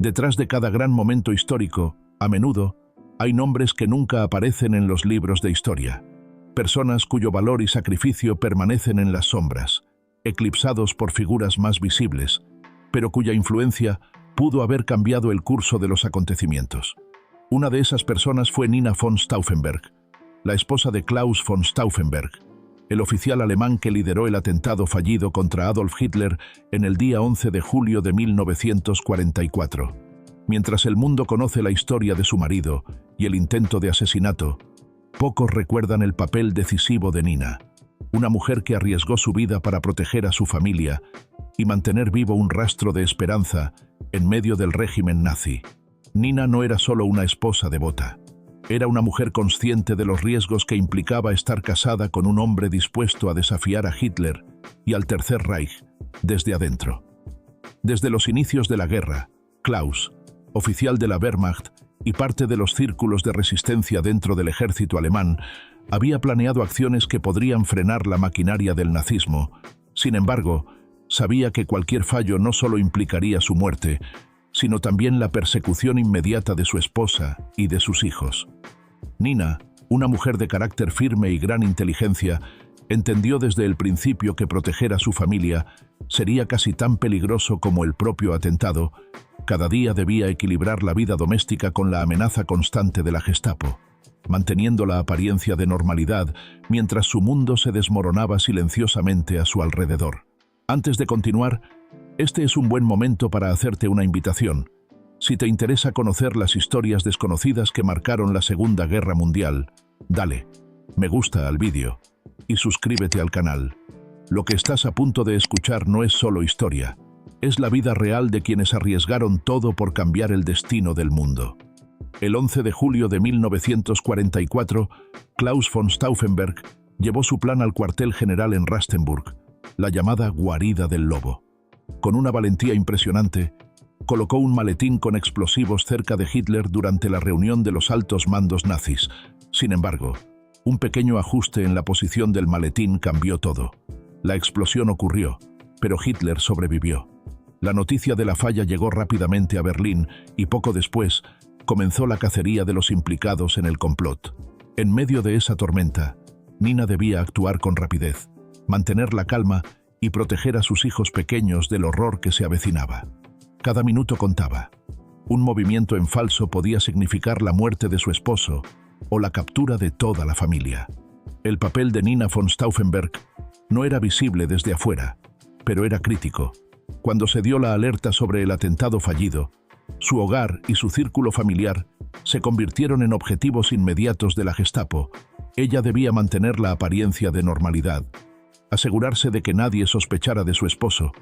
Detrás de cada gran momento histórico, a menudo, hay nombres que nunca aparecen en los libros de historia. Personas cuyo valor y sacrificio permanecen en las sombras, eclipsados por figuras más visibles, pero cuya influencia pudo haber cambiado el curso de los acontecimientos. Una de esas personas fue Nina von Stauffenberg, la esposa de Klaus von Stauffenberg, el oficial alemán que lideró el atentado fallido contra Adolf Hitler en el día 11 de julio de 1944. Mientras el mundo conoce la historia de su marido y el intento de asesinato, pocos recuerdan el papel decisivo de Nina, una mujer que arriesgó su vida para proteger a su familia y mantener vivo un rastro de esperanza en medio del régimen nazi. Nina no era solo una esposa devota. Era una mujer consciente de los riesgos que implicaba estar casada con un hombre dispuesto a desafiar a Hitler y al Tercer Reich desde adentro. Desde los inicios de la guerra, Klaus, oficial de la Wehrmacht y parte de los círculos de resistencia dentro del ejército alemán, había planeado acciones que podrían frenar la maquinaria del nazismo. Sin embargo, sabía que cualquier fallo no solo implicaría su muerte, sino también la persecución inmediata de su esposa y de sus hijos. Nina, una mujer de carácter firme y gran inteligencia, entendió desde el principio que proteger a su familia sería casi tan peligroso como el propio atentado. Cada día debía equilibrar la vida doméstica con la amenaza constante de la Gestapo, manteniendo la apariencia de normalidad mientras su mundo se desmoronaba silenciosamente a su alrededor. Antes de continuar, este es un buen momento para hacerte una invitación. Si te interesa conocer las historias desconocidas que marcaron la Segunda Guerra Mundial, dale me gusta al vídeo y suscríbete al canal. Lo que estás a punto de escuchar no es solo historia, es la vida real de quienes arriesgaron todo por cambiar el destino del mundo. El 11 de julio de 1944, Klaus von Stauffenberg llevó su plan al cuartel general en Rastenburg, la llamada guarida del lobo. Con una valentía impresionante, colocó un maletín con explosivos cerca de Hitler durante la reunión de los altos mandos nazis. Sin embargo, un pequeño ajuste en la posición del maletín cambió todo. La explosión ocurrió, pero Hitler sobrevivió. La noticia de la falla llegó rápidamente a Berlín y poco después comenzó la cacería de los implicados en el complot. En medio de esa tormenta, Nina debía actuar con rapidez, mantener la calma y proteger a sus hijos pequeños del horror que se avecinaba. Cada minuto contaba. Un movimiento en falso podía significar la muerte de su esposo o la captura de toda la familia. El papel de Nina von Stauffenberg no era visible desde afuera, pero era crítico. Cuando se dio la alerta sobre el atentado fallido, su hogar y su círculo familiar se convirtieron en objetivos inmediatos de la Gestapo. Ella debía mantener la apariencia de normalidad, asegurarse de que nadie sospechara de su esposo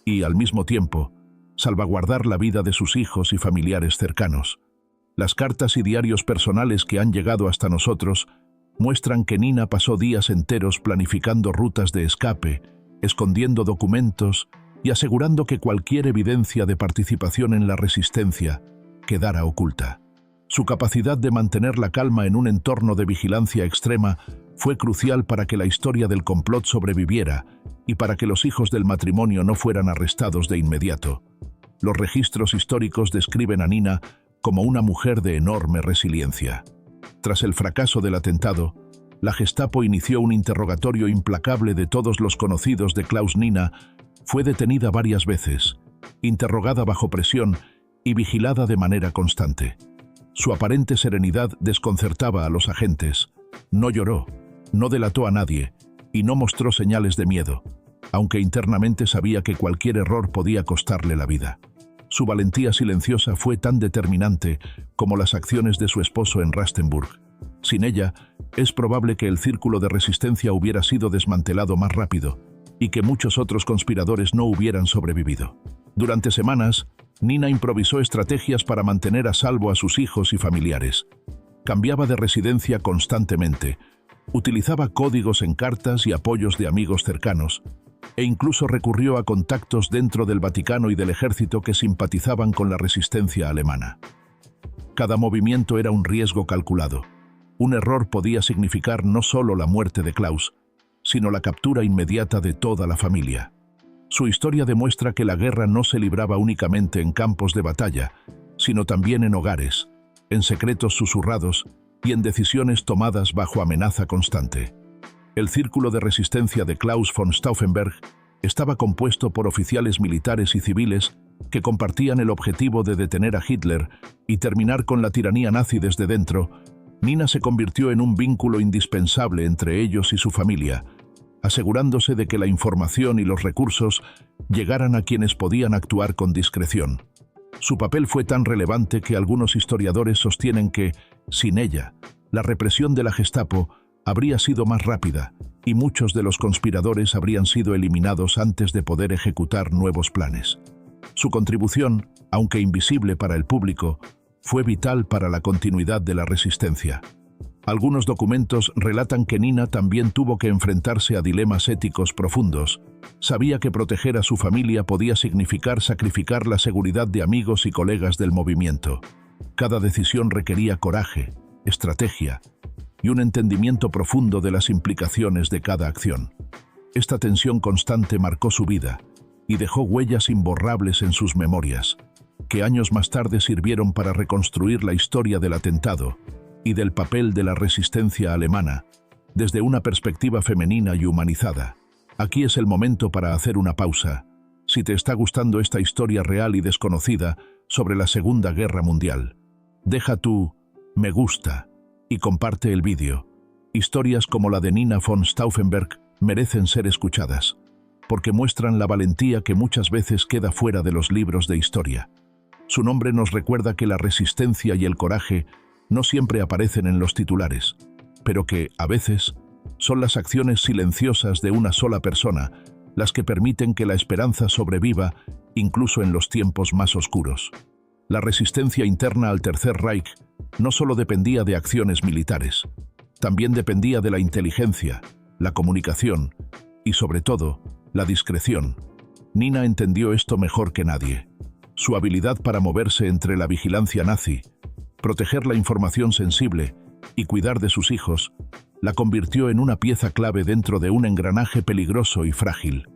y, al mismo tiempo, salvaguardar la vida de sus hijos y familiares cercanos. Las cartas y diarios personales que han llegado hasta nosotros muestran que Nina pasó días enteros planificando rutas de escape, escondiendo documentos y asegurando que cualquier evidencia de participación en la resistencia quedara oculta. Su capacidad de mantener la calma en un entorno de vigilancia extrema fue crucial para que la historia del complot sobreviviera y para que los hijos del matrimonio no fueran arrestados de inmediato. Los registros históricos describen a Nina como una mujer de enorme resiliencia. Tras el fracaso del atentado, la Gestapo inició un interrogatorio implacable de todos los conocidos de Klaus. Nina fue detenida varias veces, interrogada bajo presión y vigilada de manera constante. Su aparente serenidad desconcertaba a los agentes. No lloró, no delató a nadie y no mostró señales de miedo, aunque internamente sabía que cualquier error podía costarle la vida. Su valentía silenciosa fue tan determinante como las acciones de su esposo en Rastenburg. Sin ella, es probable que el círculo de resistencia hubiera sido desmantelado más rápido y que muchos otros conspiradores no hubieran sobrevivido. Durante semanas, Nina improvisó estrategias para mantener a salvo a sus hijos y familiares. Cambiaba de residencia constantemente, utilizaba códigos en cartas y apoyos de amigos cercanos, e incluso recurrió a contactos dentro del Vaticano y del ejército que simpatizaban con la resistencia alemana. Cada movimiento era un riesgo calculado. Un error podía significar no solo la muerte de Klaus, sino la captura inmediata de toda la familia. Su historia demuestra que la guerra no se libraba únicamente en campos de batalla, sino también en hogares, en secretos susurrados y en decisiones tomadas bajo amenaza constante. El círculo de resistencia de Claus von Stauffenberg estaba compuesto por oficiales militares y civiles que compartían el objetivo de detener a Hitler y terminar con la tiranía nazi desde dentro. Nina se convirtió en un vínculo indispensable entre ellos y su familia, asegurándose de que la información y los recursos llegaran a quienes podían actuar con discreción. Su papel fue tan relevante que algunos historiadores sostienen que, sin ella, la represión de la Gestapo habría sido más rápida y muchos de los conspiradores habrían sido eliminados antes de poder ejecutar nuevos planes. Su contribución, aunque invisible para el público, fue vital para la continuidad de la resistencia. Algunos documentos relatan que Nina también tuvo que enfrentarse a dilemas éticos profundos. Sabía que proteger a su familia podía significar sacrificar la seguridad de amigos y colegas del movimiento. Cada decisión requería coraje, estrategia y un entendimiento profundo de las implicaciones de cada acción. Esta tensión constante marcó su vida y dejó huellas imborrables en sus memorias, que años más tarde sirvieron para reconstruir la historia del atentado y del papel de la resistencia alemana, desde una perspectiva femenina y humanizada. Aquí es el momento para hacer una pausa. Si te está gustando esta historia real y desconocida sobre la Segunda Guerra Mundial, deja tu me gusta y comparte el vídeo. Historias como la de Nina von Stauffenberg merecen ser escuchadas, porque muestran la valentía que muchas veces queda fuera de los libros de historia. Su nombre nos recuerda que la resistencia y el coraje no siempre aparecen en los titulares, pero que, a veces, son las acciones silenciosas de una sola persona las que permiten que la esperanza sobreviva incluso en los tiempos más oscuros. La resistencia interna al Tercer Reich no solo dependía de acciones militares, también dependía de la inteligencia, la comunicación y, sobre todo, la discreción. Nina entendió esto mejor que nadie. Su habilidad para moverse entre la vigilancia nazi, proteger la información sensible y cuidar de sus hijos, la convirtió en una pieza clave dentro de un engranaje peligroso y frágil.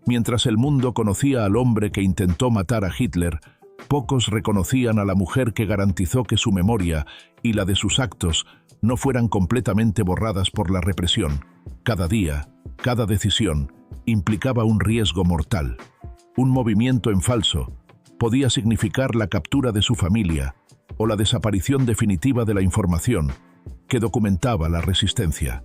Mientras el mundo conocía al hombre que intentó matar a Hitler, pocos reconocían a la mujer que garantizó que su memoria y la de sus actos no fueran completamente borradas por la represión. Cada día, cada decisión, implicaba un riesgo mortal. Un movimiento en falso podía significar la captura de su familia o la desaparición definitiva de la información que documentaba la resistencia.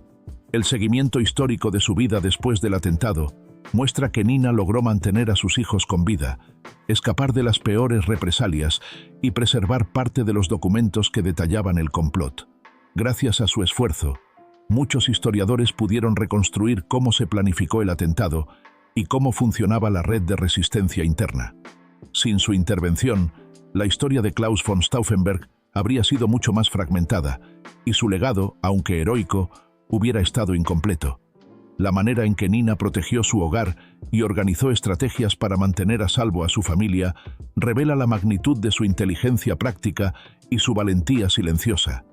El seguimiento histórico de su vida después del atentado muestra que Nina logró mantener a sus hijos con vida, escapar de las peores represalias y preservar parte de los documentos que detallaban el complot. Gracias a su esfuerzo, muchos historiadores pudieron reconstruir cómo se planificó el atentado y cómo funcionaba la red de resistencia interna. Sin su intervención, la historia de Claus von Stauffenberg habría sido mucho más fragmentada y su legado, aunque heroico, hubiera estado incompleto. La manera en que Nina protegió su hogar y organizó estrategias para mantener a salvo a su familia revela la magnitud de su inteligencia práctica y su valentía silenciosa,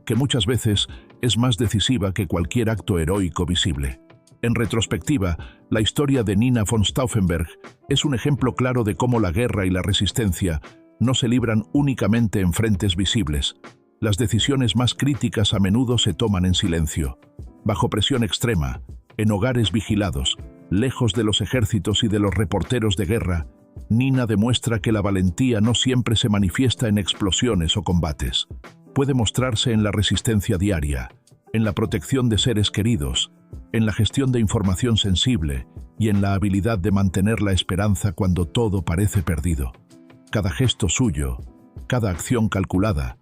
que muchas veces es más decisiva que cualquier acto heroico visible. En retrospectiva, la historia de Nina von Stauffenberg es un ejemplo claro de cómo la guerra y la resistencia no se libran únicamente en frentes visibles. Las decisiones más críticas a menudo se toman en silencio, bajo presión extrema, en hogares vigilados, lejos de los ejércitos y de los reporteros de guerra. Nina demuestra que la valentía no siempre se manifiesta en explosiones o combates. Puede mostrarse en la resistencia diaria, en la protección de seres queridos, en la gestión de información sensible y en la habilidad de mantener la esperanza cuando todo parece perdido. Cada gesto suyo, cada acción calculada,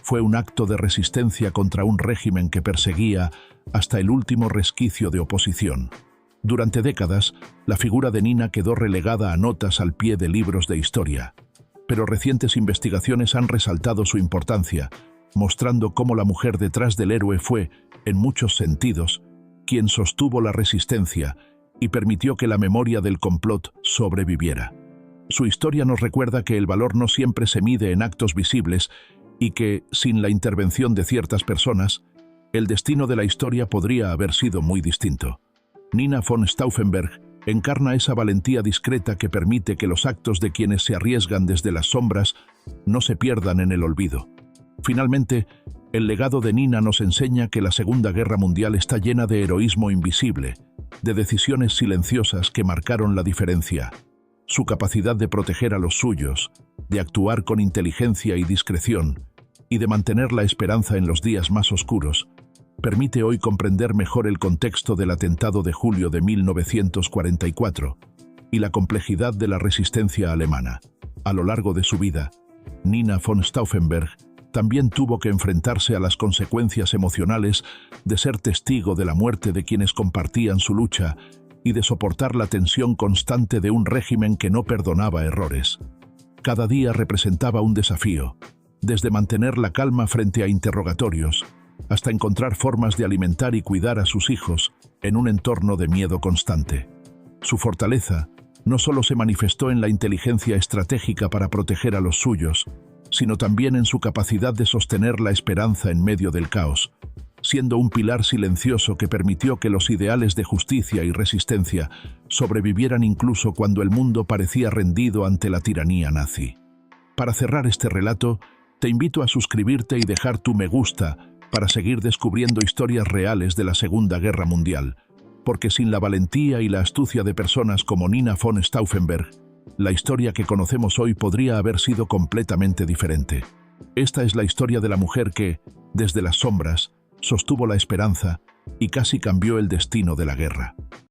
fue un acto de resistencia contra un régimen que perseguía hasta el último resquicio de oposición. Durante décadas, la figura de Nina quedó relegada a notas al pie de libros de historia, pero recientes investigaciones han resaltado su importancia, mostrando cómo la mujer detrás del héroe fue, en muchos sentidos, quien sostuvo la resistencia y permitió que la memoria del complot sobreviviera. Su historia nos recuerda que el valor no siempre se mide en actos visibles y que, sin la intervención de ciertas personas, el destino de la historia podría haber sido muy distinto. Nina von Stauffenberg Encarna esa valentía discreta que permite que los actos de quienes se arriesgan desde las sombras no se pierdan en el olvido. Finalmente, el legado de Nina nos enseña que la Segunda Guerra Mundial está llena de heroísmo invisible, de decisiones silenciosas que marcaron la diferencia. Su capacidad de proteger a los suyos, de actuar con inteligencia y discreción, y de mantener la esperanza en los días más oscuros, permite hoy comprender mejor el contexto del atentado de julio de 1944 y la complejidad de la resistencia alemana. A lo largo de su vida, Nina von Stauffenberg también tuvo que enfrentarse a las consecuencias emocionales de ser testigo de la muerte de quienes compartían su lucha y de soportar la tensión constante de un régimen que no perdonaba errores. Cada día representaba un desafío, desde mantener la calma frente a interrogatorios, hasta encontrar formas de alimentar y cuidar a sus hijos en un entorno de miedo constante. Su fortaleza no solo se manifestó en la inteligencia estratégica para proteger a los suyos, sino también en su capacidad de sostener la esperanza en medio del caos, siendo un pilar silencioso que permitió que los ideales de justicia y resistencia sobrevivieran incluso cuando el mundo parecía rendido ante la tiranía nazi. Para cerrar este relato, te invito a suscribirte y dejar tu me gusta para seguir descubriendo historias reales de la Segunda Guerra Mundial, porque sin la valentía y la astucia de personas como Nina von Stauffenberg, la historia que conocemos hoy podría haber sido completamente diferente. Esta es la historia de la mujer que, desde las sombras, sostuvo la esperanza y casi cambió el destino de la guerra.